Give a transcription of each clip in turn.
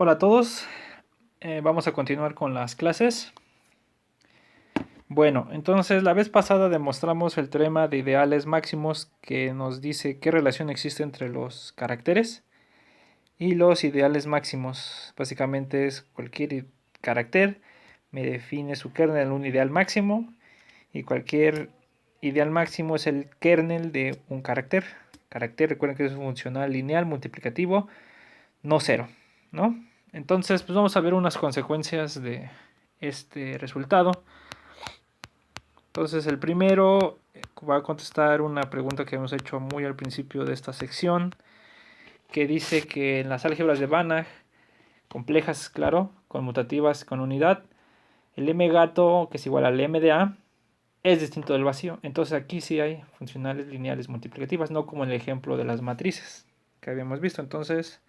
Hola a todos, vamos a continuar con las clases. Bueno, entonces la vez pasada demostramos el teorema de ideales máximos que nos dice qué relación existe entre los caracteres y los ideales máximos. Básicamente es cualquier carácter me define su kernel en un ideal máximo y cualquier ideal máximo es el kernel de un carácter. Carácter, recuerden que es funcional lineal multiplicativo, no cero, ¿no? Entonces, pues vamos a ver unas consecuencias de este resultado. Entonces, el primero va a contestar una pregunta que hemos hecho muy al principio de esta sección, que dice que en las álgebras de Banach, complejas, claro, conmutativas con unidad, el m gato, que es igual al m de a, es distinto del vacío. Entonces aquí sí hay funcionales lineales multiplicativas, no como en el ejemplo de las matrices que habíamos visto. Entonces,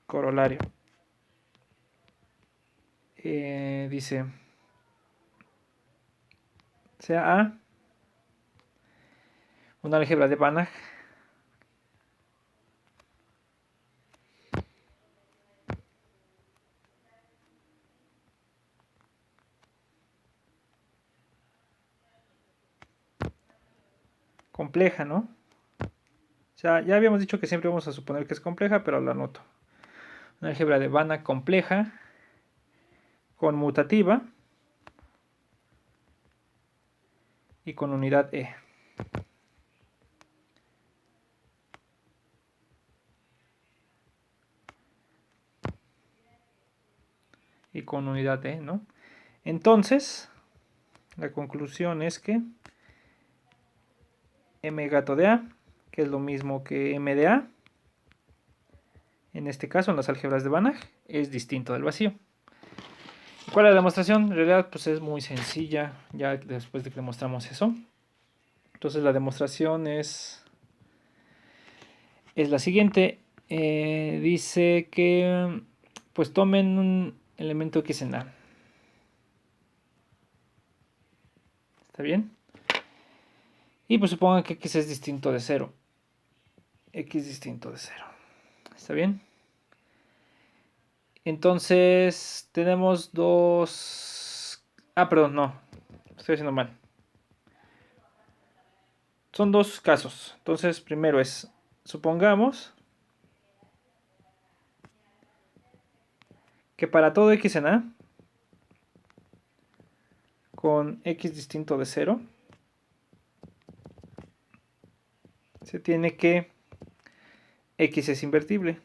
corolario. Dice, sea A una álgebra de Banach compleja, ¿no? O sea, ya habíamos dicho que siempre vamos a suponer que es compleja, pero lo anoto. Una álgebra de Banach compleja, conmutativa y con unidad E. Y con unidad E, ¿no? Entonces, la conclusión es que m gato de A, que es lo mismo que m de A, en este caso en las álgebras de Banach, es distinto del vacío. ¿Cuál es la demostración? En realidad pues es muy sencilla, ya después de que demostramos eso. Entonces la demostración es la siguiente. Dice que pues tomen un elemento X en A. ¿Está bien? Y pues supongan que X es distinto de 0. X distinto de 0. ¿Está bien? Entonces tenemos dos... Ah, perdón, no. Estoy haciendo mal. Son dos casos. Entonces primero es, supongamos que para todo X en A, con X distinto de 0, se tiene que X es invertible.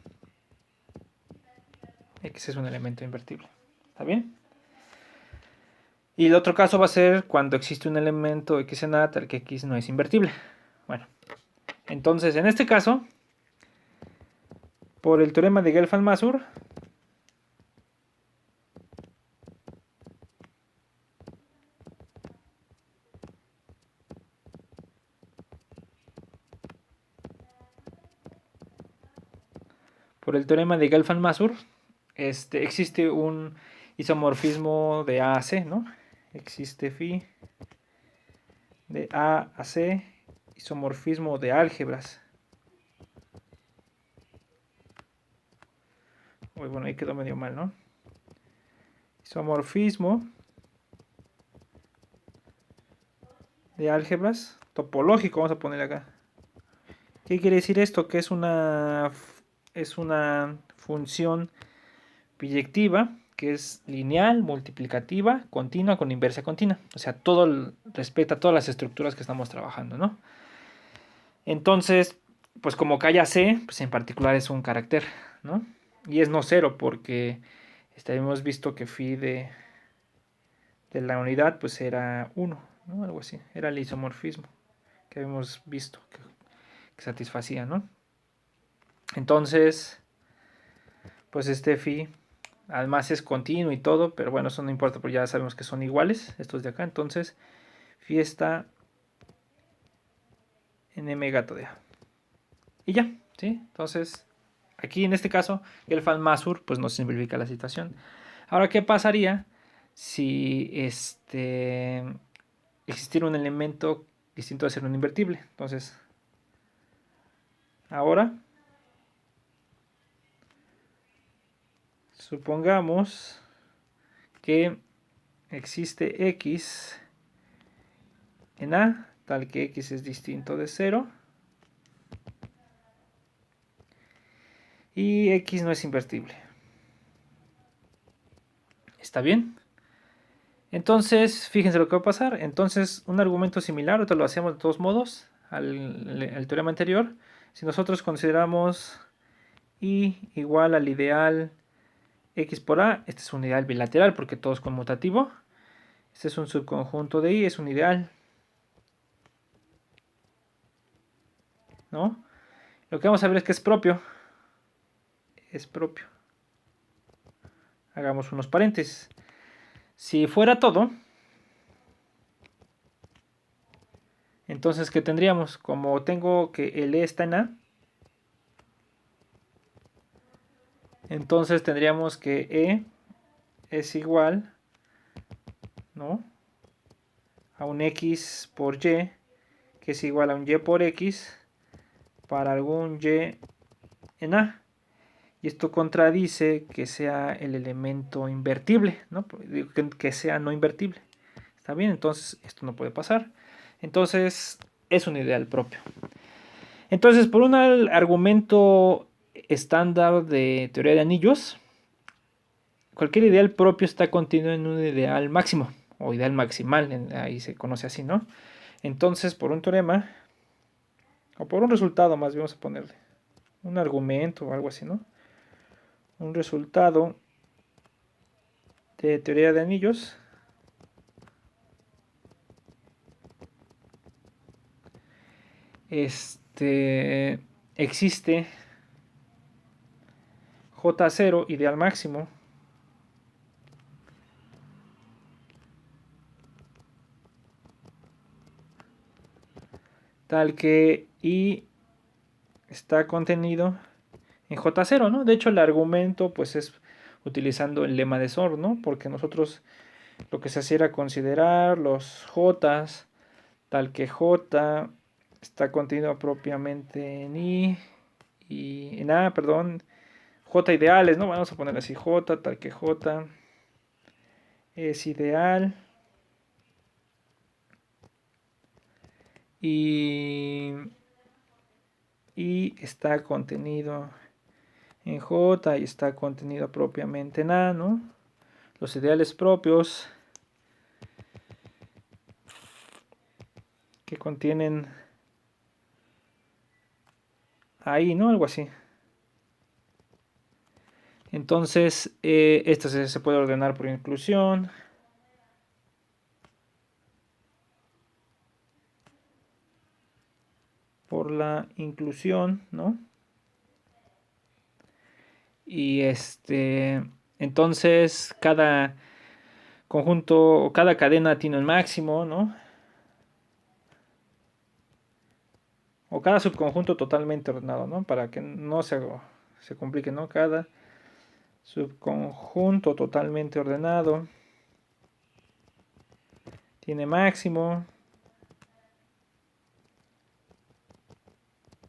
X es un elemento invertible. ¿Está bien? Y el otro caso va a ser cuando existe un elemento X en A tal que X no es invertible. Bueno, entonces en este caso, por el teorema de Gelfand-Mazur, existe un isomorfismo de A a C, ¿no? Existe phi de A a C, isomorfismo de álgebras. Uy, bueno, ahí quedó medio mal, ¿no? Isomorfismo de álgebras topológico, vamos a poner acá. ¿Qué quiere decir esto? Que es una función biyectiva que es lineal, multiplicativa, continua con inversa continua. O sea, respeta todas las estructuras que estamos trabajando, ¿no? Entonces, pues como que haya C, pues en particular es un carácter, ¿no? Y es no cero porque hemos visto que phi de la unidad pues era 1, ¿no? Algo así. Era el isomorfismo que habíamos visto que satisfacía, ¿no? Entonces, pues este phi además es continuo y todo, pero bueno, eso no importa porque ya sabemos que son iguales estos de acá. Entonces, phi está en m gato de A. Y ya, ¿sí? Entonces, aquí en este caso, el Gelfand-Mazur pues nos simplifica la situación. Ahora, ¿qué pasaría si existiera un elemento distinto de ser un invertible? Entonces, ahora supongamos que existe x en A, tal que x es distinto de 0 y x no es invertible. ¿Está bien? Entonces, fíjense lo que va a pasar. Entonces, un argumento similar, ahorita lo hacemos de todos modos al teorema anterior. Si nosotros consideramos y igual al ideal x por A, este es un ideal bilateral porque todo es conmutativo. Este es un subconjunto de y, es un ideal, ¿no? Lo que vamos a ver es que es propio. Es propio. Hagamos unos paréntesis. Si fuera todo, entonces, ¿qué tendríamos? Como tengo que el E está en A, entonces tendríamos que E es igual, ¿no?, a un X por Y, que es igual a un Y por X para algún Y en A. Y esto contradice que sea el elemento invertible, ¿no? Que sea no invertible. ¿Está bien? Entonces, esto no puede pasar. Entonces, es un ideal propio. Entonces, por un argumento estándar de teoría de anillos, cualquier ideal propio está contenido en un ideal máximo o ideal maximal, ahí se conoce así, ¿no? Entonces, por un teorema, o por un resultado más, vamos a ponerle un argumento o algo así, ¿no? Un resultado de teoría de anillos existe J0 ideal máximo tal que I está contenido en J0, ¿no? De hecho, el argumento pues es utilizando el lema de SOR, ¿no? Porque nosotros lo que se hacía era considerar los J's tal que J está contenido propiamente en I y en A, perdón, J ideales, ¿no? Vamos a poner así J tal que J es ideal y está contenido en J y está contenido propiamente en A, ¿no? Los ideales propios que contienen ahí, ¿no? Algo así. Entonces, esto se puede ordenar por inclusión. Por la inclusión, ¿no? Y entonces cada conjunto, cada cadena tiene un máximo, ¿no? O cada subconjunto totalmente ordenado, ¿no? Para que no se complique, ¿no? Cada subconjunto totalmente ordenado tiene máximo,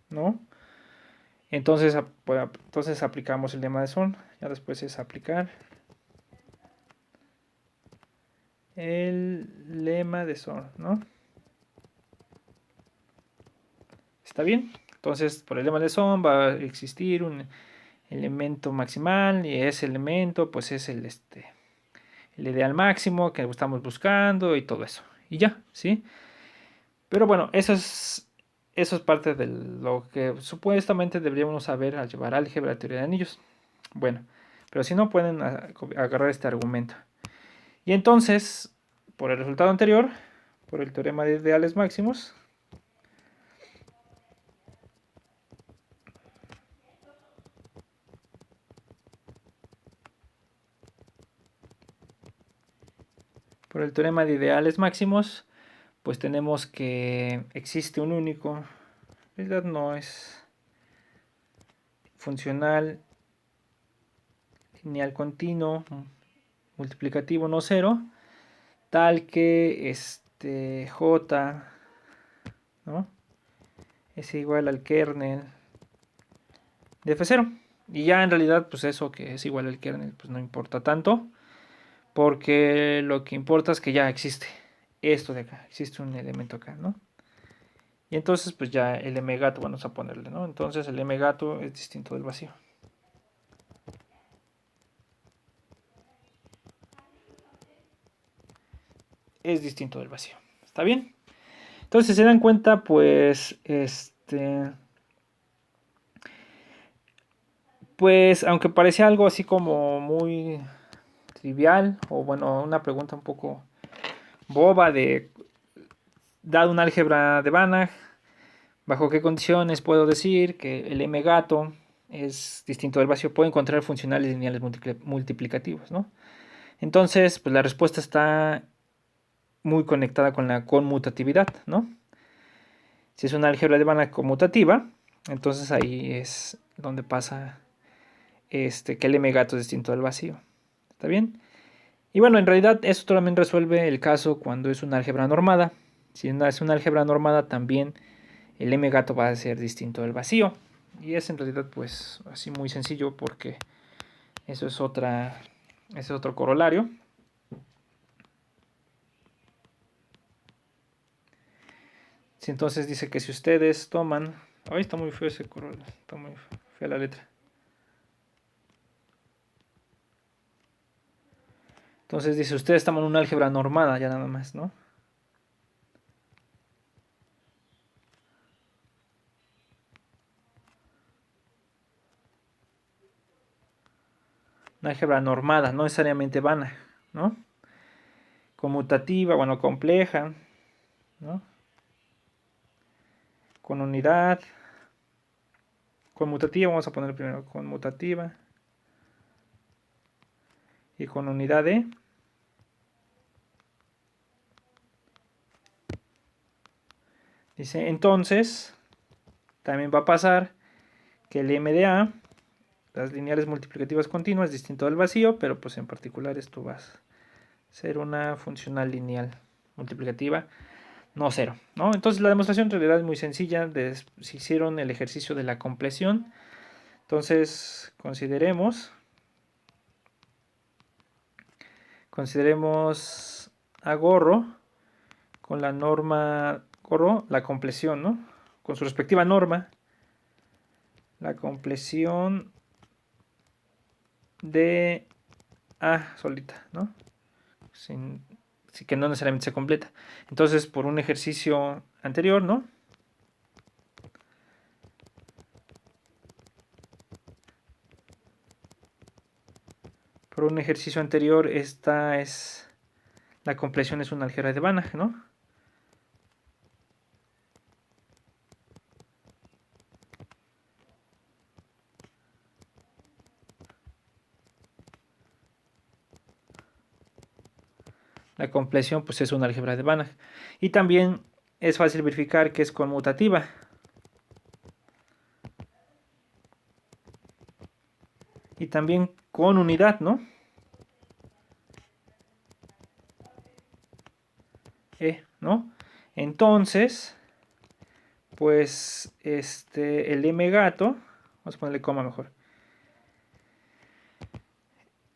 ¿no? Entonces, entonces aplicamos el lema de Zorn. Ya después es aplicar el lema de Zorn, ¿no? ¿Está bien? Entonces, por el lema de Zorn va a existir un elemento maximal y ese elemento pues es el ideal máximo que estamos buscando y todo eso. Y ya, ¿sí? Pero bueno, eso es parte de lo que supuestamente deberíamos saber al llevar álgebra, teoría de anillos. Bueno, pero si no pueden agarrar este argumento. Y entonces, por el resultado anterior, por el teorema de ideales máximos, por el teorema de ideales máximos, pues tenemos que existe un único, en realidad no es funcional lineal continuo multiplicativo no cero, tal que J, ¿no?, es igual al kernel de F0. Y ya en realidad, pues eso que es igual al kernel, pues no importa tanto, porque lo que importa es que ya existe esto de acá, existe un elemento acá, ¿no? Y entonces, pues ya el mgato vamos a ponerle, ¿no? Entonces el mgato es distinto del vacío. Es distinto del vacío. ¿Está bien? Entonces, si se dan cuenta, pues, pues, aunque parecía algo así como muy trivial, o bueno, una pregunta un poco boba de, dado un álgebra de Banach, ¿bajo qué condiciones puedo decir que el mgato es distinto del vacío? Puedo encontrar funcionales lineales multiplicativos, ¿no? Entonces, pues la respuesta está muy conectada con la conmutatividad, ¿no? Si es una álgebra de Banach conmutativa, entonces ahí es donde pasa que el mgato es distinto del vacío. ¿Está bien? Y bueno, en realidad eso también resuelve el caso cuando es una álgebra normada. Si es una álgebra normada, también el mgato va a ser distinto del vacío. Y es en realidad pues así muy sencillo porque eso es ese es otro corolario. Si entonces dice que si ustedes toman... Ay, está muy feo ese corolario, está muy fea la letra. Entonces dice, ustedes toman una álgebra normada ya nada más, ¿no? Una álgebra normada, no necesariamente vana, ¿no? Conmutativa, bueno, compleja, ¿no? Con unidad. Conmutativa, vamos a poner primero conmutativa. Y con unidad de... Dice, entonces, también va a pasar que el M de A, las lineales multiplicativas continuas, es distinto del vacío, pero pues en particular esto va a ser una funcional lineal multiplicativa, no cero, ¿no? Entonces la demostración en realidad es muy sencilla, si hicieron el ejercicio de la compleción, entonces consideremos a Gorro con la norma Gorro, la compleción, ¿no? Con su respectiva norma, la compleción de A solita, ¿no? Sin que no necesariamente se completa. Entonces, por un ejercicio anterior, ¿no? Por un ejercicio anterior, esta es... La compleción es una álgebra de Banach, ¿no? La compleción pues es una álgebra de Banach. Y también es fácil verificar que es conmutativa. Y también con unidad, ¿no? ¿No? Entonces, pues el mgato, vamos a ponerle coma mejor.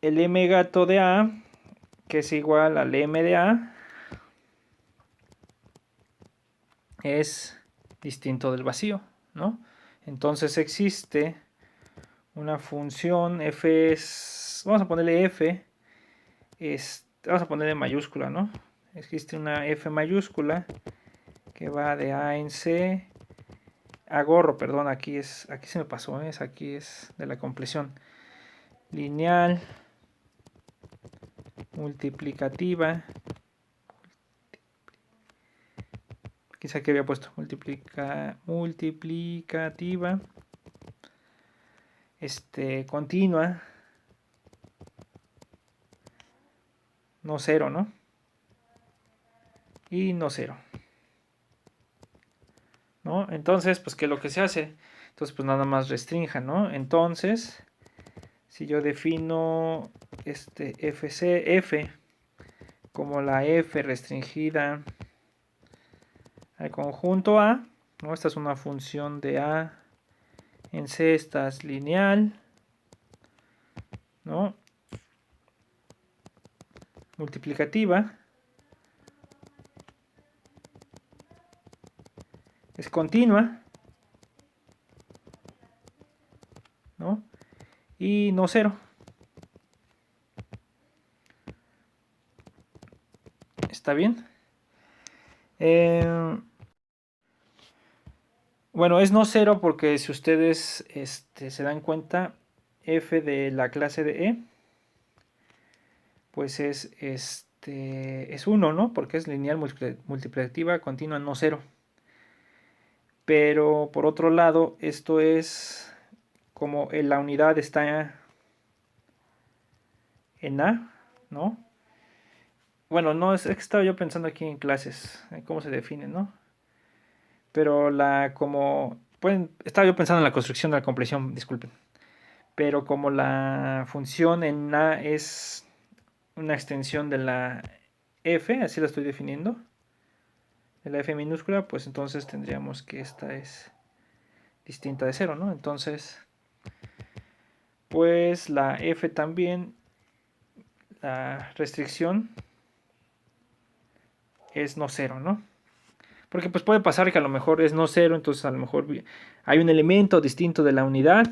El mgato de A, que es igual al m de A, es distinto del vacío, ¿no? Entonces existe una función f es, vamos a ponerle f, vamos a ponerle mayúscula, ¿no? Existe una f mayúscula que va de A en C a Gorro, perdón, aquí se me pasó, aquí es de la compleción lineal multiplicativa, quizá que había puesto multiplicativa, continua, no cero, ¿no? Y no cero, ¿no? Entonces, pues, ¿qué es lo que se hace? Entonces, pues nada más restrinja, ¿no? Entonces, si yo defino F como la F restringida al conjunto A, ¿no? Esta es una función de A en C, esta es lineal, ¿no? Multiplicativa es continua, ¿no? Y no cero. ¿Está bien? Bueno, es no cero porque si ustedes se dan cuenta, f de la clase de E, pues es 1, ¿no? Porque es lineal multiplicativa continua, no cero. Pero por otro lado, esto es como la unidad está en A, ¿no? Bueno, no, es que estaba yo pensando aquí en clases, en cómo se define, ¿no? Pero estaba yo pensando en la construcción de la compresión, disculpen. Pero como la función en A es una extensión de la F, así la estoy definiendo, de la F minúscula, pues entonces tendríamos que esta es distinta de cero, ¿no? Entonces, pues la F también, la restricción es no cero, ¿no? Porque pues puede pasar que a lo mejor es no cero, entonces a lo mejor hay un elemento distinto de la unidad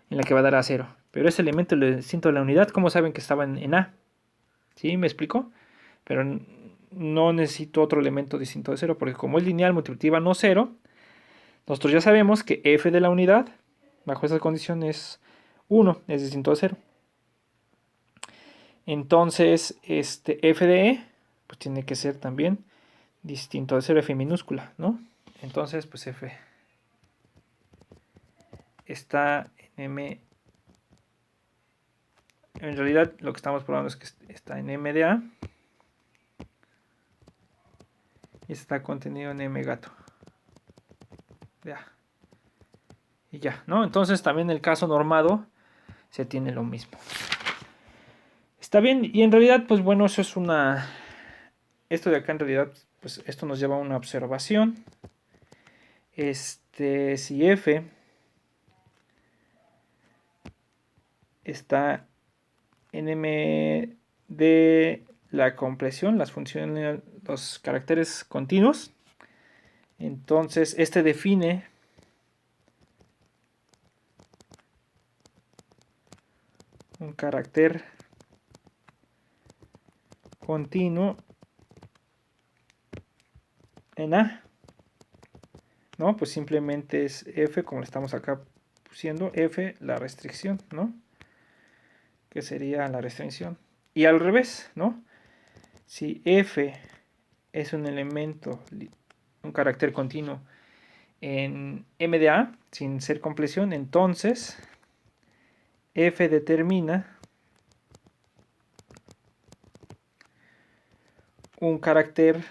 en la que va a dar a cero. Pero ese elemento distinto de la unidad, ¿cómo saben que estaba en A? ¿Sí? ¿Me explico? Pero no necesito otro elemento distinto de cero, porque como es lineal multiplicativa no cero, nosotros ya sabemos que f de la unidad, bajo esa condición, es 1, es distinto de cero. Entonces, f de e, pues tiene que ser también distinto de cero, f minúscula, ¿no? Entonces, pues f está en m. En realidad, lo que estamos probando es que está en m de a y está contenido en m gato de a. Y ya, ¿no? Entonces, también en el caso normado se tiene lo mismo. Está bien, y en realidad, pues bueno, eso es esto de acá en realidad, pues esto nos lleva a una observación. Si f está en m de la compresión, las funciones, los caracteres continuos, entonces define un carácter continuo en A, ¿no? Pues simplemente es f, como le estamos acá pusiendo, f la restricción, ¿no? Que sería la restricción. Y al revés, ¿no? Si f es un elemento, un carácter continuo en M de A, sin ser compleción, entonces f determina un carácter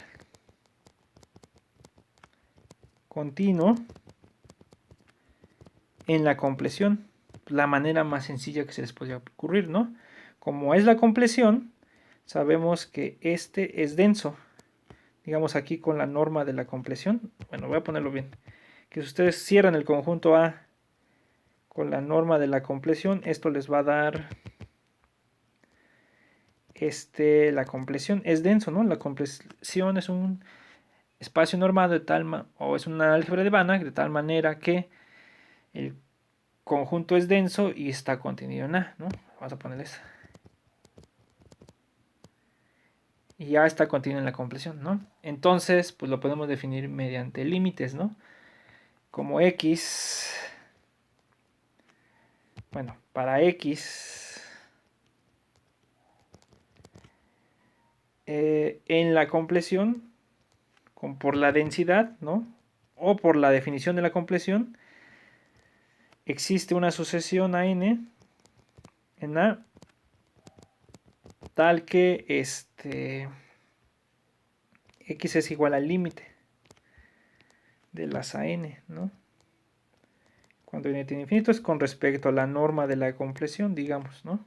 continuo en la compleción. La manera más sencilla que se les podría ocurrir, ¿no? Como es la compleción, sabemos que este es denso. Digamos aquí con la norma de la compleción. Bueno, voy a ponerlo bien. Que si ustedes cierran el conjunto A con la norma de la compleción, esto les va a dar la compleción es denso, ¿no? La compleción es un espacio normado de tal o es una álgebra de Banach de tal manera que el conjunto es denso y está contenido en A, ¿no? Vamos a ponerle eso. Y A está contenido en la compleción, ¿no? Entonces, pues lo podemos definir mediante límites, ¿no? Como X, bueno, para X en la compleción, por la densidad, ¿no? O por la definición de la compleción, existe una sucesión a n en A tal que x es igual al límite de las a n, ¿no? Cuando n tiene infinito es con respecto a la norma de la compresión, digamos, ¿no?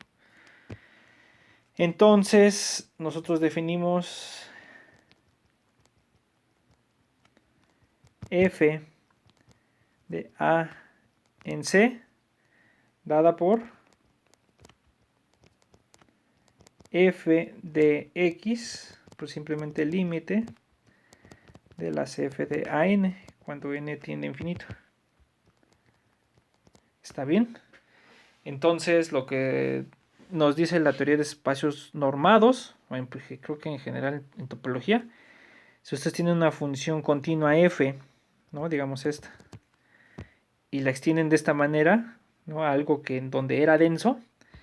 Entonces, nosotros definimos f de a en c dada por f de x, pues simplemente el límite de las f de an cuando n tiende a infinito. ¿Está bien? Entonces lo que nos dice la teoría de espacios normados, bueno, pues creo que en general en topología, si ustedes tienen una función continua f, ¿no? Digamos esta, y la extienden de esta manera, ¿no? A algo que en donde era denso,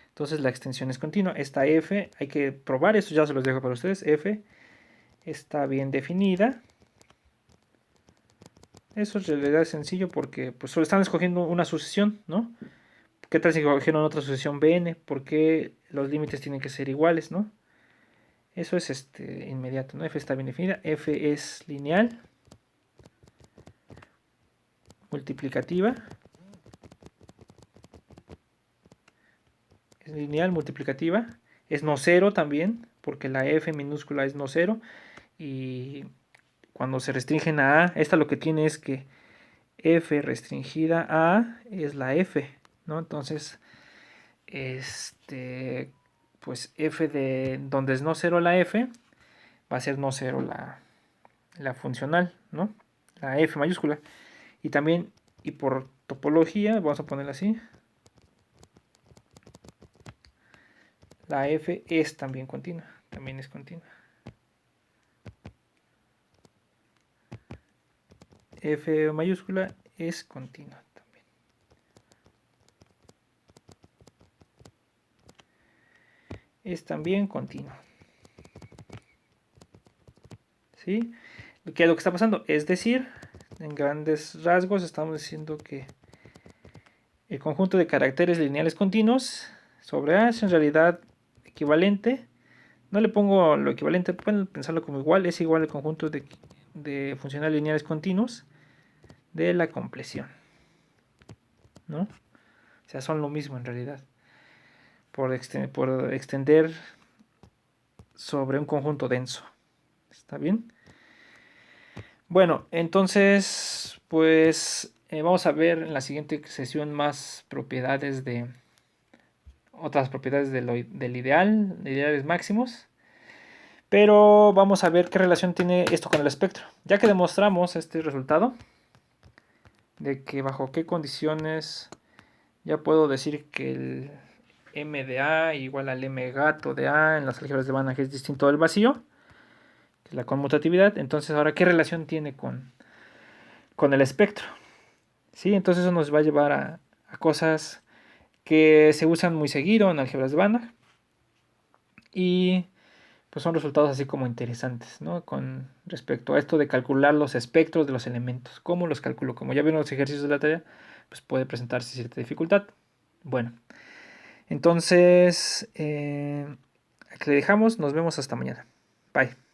entonces la extensión es continua. Esta f, hay que probar, eso ya se los dejo para ustedes, f está bien definida. Eso en realidad es sencillo porque pues solo están escogiendo una sucesión, ¿no? ¿Qué tal si cogieron otra sucesión Bn? ¿Por qué los límites tienen que ser iguales, no? Eso es inmediato, ¿no? F está bien definida. F es lineal, multiplicativa. Es lineal, multiplicativa. Es no cero también, porque la F minúscula es no cero. Y cuando se restringen a esta lo que tiene es que F restringida a A es la F, ¿no? Entonces, pues F de donde es no cero la F, va a ser no cero la funcional, ¿no? La F mayúscula. Y también, y por topología, vamos a ponerla así, la F es también continua, también es continua. F mayúscula es continua también. Es también continua. ¿Sí? ¿Qué es lo que está pasando? Es decir, en grandes rasgos estamos diciendo que el conjunto de caracteres lineales continuos sobre A es en realidad equivalente. No le pongo lo equivalente, pueden pensarlo como igual, es igual al conjunto de funcionales lineales continuos de la compleción, ¿no? O sea, son lo mismo en realidad. Por extender sobre un conjunto denso. ¿Está bien? Bueno, entonces, pues vamos a ver en la siguiente sesión más propiedades otras propiedades del ideal, de ideales máximos. Pero vamos a ver qué relación tiene esto con el espectro. Ya que demostramos este resultado, de que bajo qué condiciones ya puedo decir que el m de A igual al m gato de A en las álgebras de Banach es distinto del vacío, que es la conmutatividad. Entonces, ahora, ¿qué relación tiene con el espectro? ¿Sí? Entonces eso nos va a llevar a cosas que se usan muy seguido en álgebras de Banach y pues son resultados así como interesantes, ¿no? Con respecto a esto de calcular los espectros de los elementos. ¿Cómo los calculo? Como ya vieron los ejercicios de la tarea, pues puede presentarse cierta dificultad. Bueno, entonces aquí le dejamos. Nos vemos hasta mañana. Bye.